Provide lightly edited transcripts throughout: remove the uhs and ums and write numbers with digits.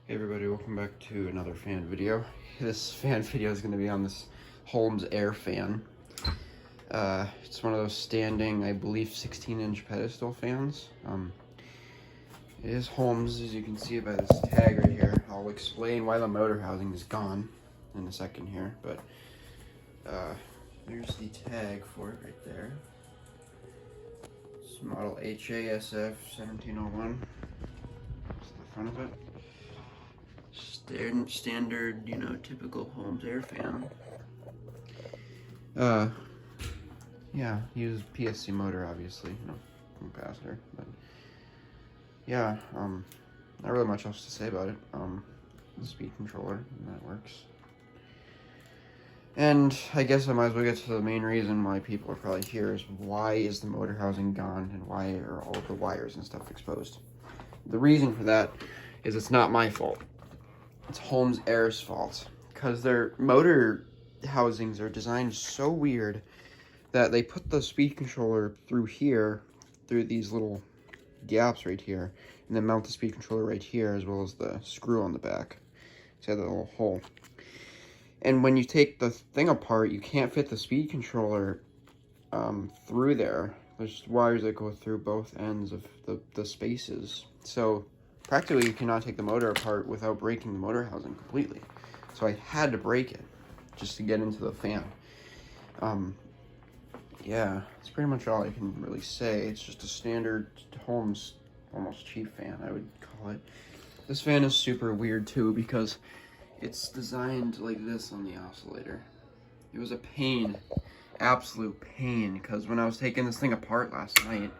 Hey everybody, welcome back to another fan video. This fan video is going to be on this Holmes air fan. It's one of those standing, I believe, 16-inch pedestal fans. It is Holmes, as you can see by this tag right here. I'll explain why the motor housing is gone in a second here, but here's the tag for it right there. It's model HASF-1701. That's the front of it. Standard, typical Holmes air fan. Yeah, use PSC motor, obviously, capacitor, but yeah, not really much else to say about it. The speed controller, and that works. And I guess I might as well get to the main reason why people are probably here is why is the motor housing gone and why are all the wires and stuff exposed? The reason for that is it's not my fault. It's Holmes Air's fault, because their motor housings are designed so weird that they put the speed controller through here, through these little gaps right here, and then mount the speed controller right here, as well as the screw on the back. So that little hole. And when you take the thing apart, you can't fit the speed controller through there. There's wires that go through both ends of the spaces. So practically, you cannot take the motor apart without breaking the motor housing completely. So I had to break it just to get into the fan. Yeah, that's pretty much all I can really say. It's just a standard Holmes, almost cheap fan, I would call it. This fan is super weird too because it's designed like this on the oscillator. It was a pain, absolute pain, because when I was taking this thing apart last night,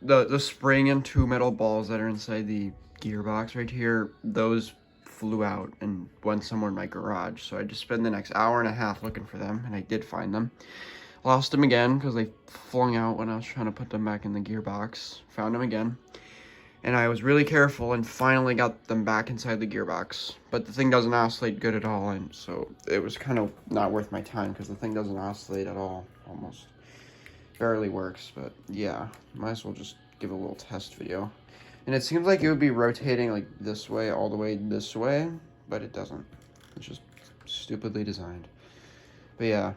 the spring and two metal balls that are inside the gearbox right here, those flew out and went somewhere in my garage. So I just spent the next hour and a half looking for them, and I did find them. Lost them again because they flung out when I was trying to put them back in the gearbox. Found them again. And I was really careful and finally got them back inside the gearbox. But the thing doesn't oscillate good at all, and so it was kind of not worth my time because the thing doesn't oscillate at all, almost. Barely works, but yeah, might as well just give a little test video. And it seems like it would be rotating like this way, all the way this way, but it doesn't. It's just stupidly designed. But yeah,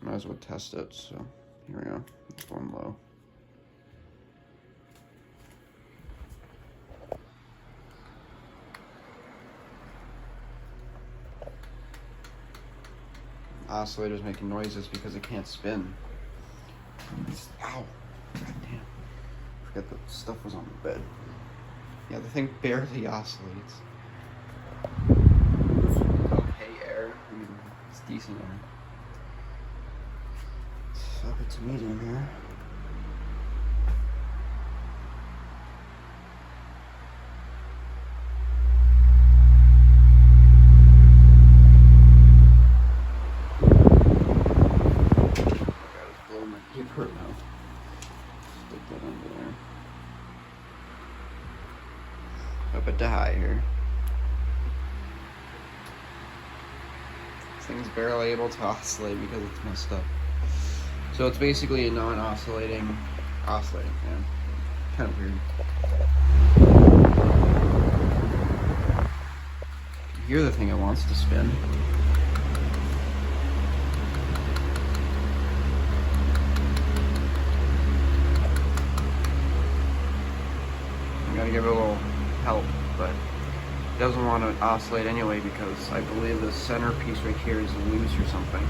might as well test it, so here we go. It's going low. Oscillator's making noises because it can't spin. Ow! God damn. Forgot the stuff was on the bed. Yeah, the thing barely oscillates. Okay, air. I mean, it's decent air. So up to medium here. Up it to high here. This thing's barely able to oscillate because it's messed up. So it's basically a non-oscillating fan. Kind of weird. You hear the thing it wants to spin. I'm gonna give it a little help, but it doesn't want to oscillate anyway because I believe the center piece right here is loose or something,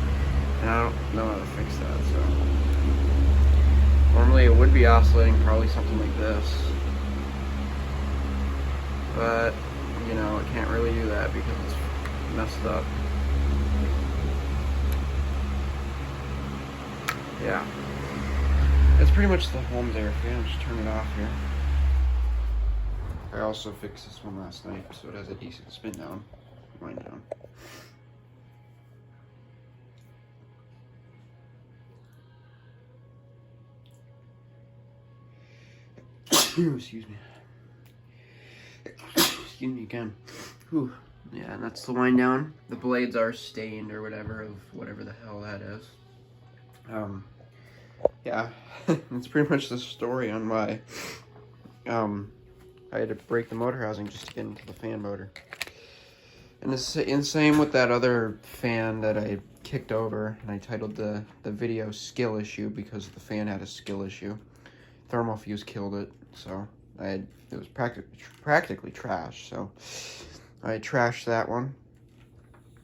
and I don't know how to fix that. So normally it would be oscillating probably something like this, but it can't really do that because it's messed up. Yeah, that's pretty much the Holmes air fan. Just turn it off here. I also fixed this one last night, so it has a decent spin down, wind down. Excuse me. Excuse me again. Whew. Yeah, and that's the wind down. The blades are stained or whatever of whatever the hell that is. Yeah, that's pretty much the story on why I had to break the motor housing just to get into the fan motor. And it's the same with that other fan that I kicked over, and I titled the video "Skill Issue" because the fan had a skill issue. Thermal fuse killed it, so it was practically trash. So I trashed that one,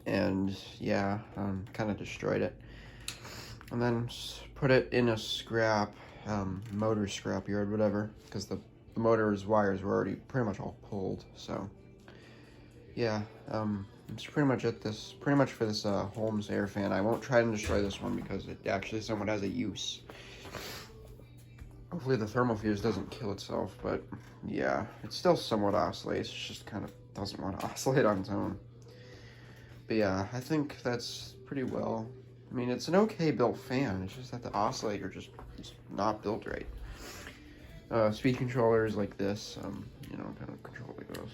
and yeah, kind of destroyed it. And then put it in a motor scrap yard, whatever, because the motor's wires were already pretty much all pulled. So yeah, it's pretty much for this Holmes air fan. I won't try to destroy this one because it actually somewhat has a use. Hopefully the thermal fuse doesn't kill itself, but yeah, it still somewhat oscillates. It just kind of doesn't want to oscillate on its own. But yeah, I think that's pretty well. I mean, it's an okay built fan. It's just that the oscillator just is not built right. Speed controllers like this, you know, kind of control like those.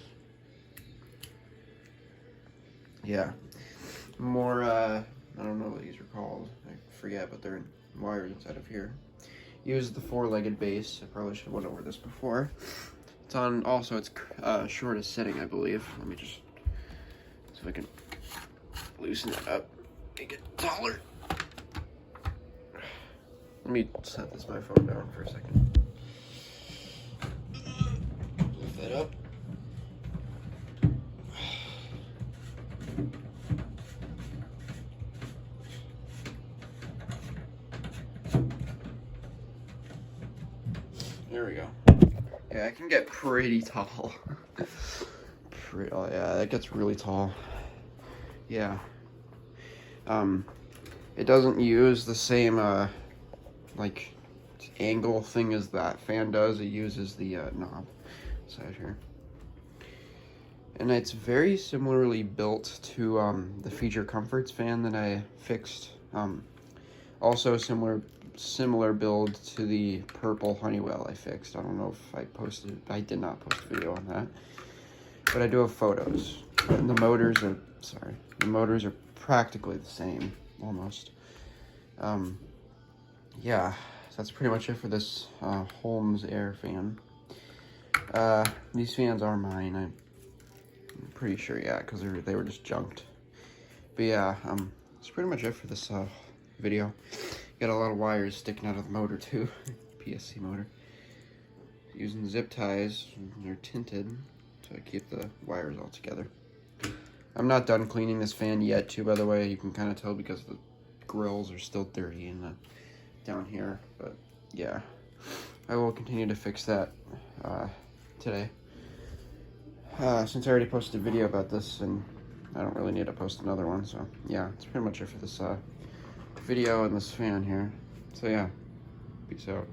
Yeah, more, I don't know what these are called. I forget, but they're in wires inside of here. Use the 4-legged base. I probably should have went over this before. It's on, also it's shortest setting, I believe. Let me just, see if I can loosen it up, make it taller. Let me set my phone down for a second. Lift that up. There we go. Yeah, I can get pretty tall. Oh yeah, that gets really tall. Yeah. It doesn't use the same like angle thing as that fan does. It uses the knob side here, and it's very similarly built to the Feature Comforts fan that I fixed. Also similar build to the purple Honeywell I fixed. I don't know if I did not post a video on that, but I do have photos. And the motors are practically the same, almost. Yeah, so that's pretty much it for this Holmes air fan. These fans are mine, I'm pretty sure, yeah, because they were just junked. But yeah, that's pretty much it for this video. Got a lot of wires sticking out of the motor too. PSC motor. Using zip ties, they're tinted, so I keep the wires all together. I'm not done cleaning this fan yet too, by the way. You can kind of tell because the grills are still dirty in down here, but yeah, I will continue to fix that today. Since I already posted a video about this, and I don't really need to post another one, so yeah, that's pretty much it for this video and this fan here. So yeah, peace out.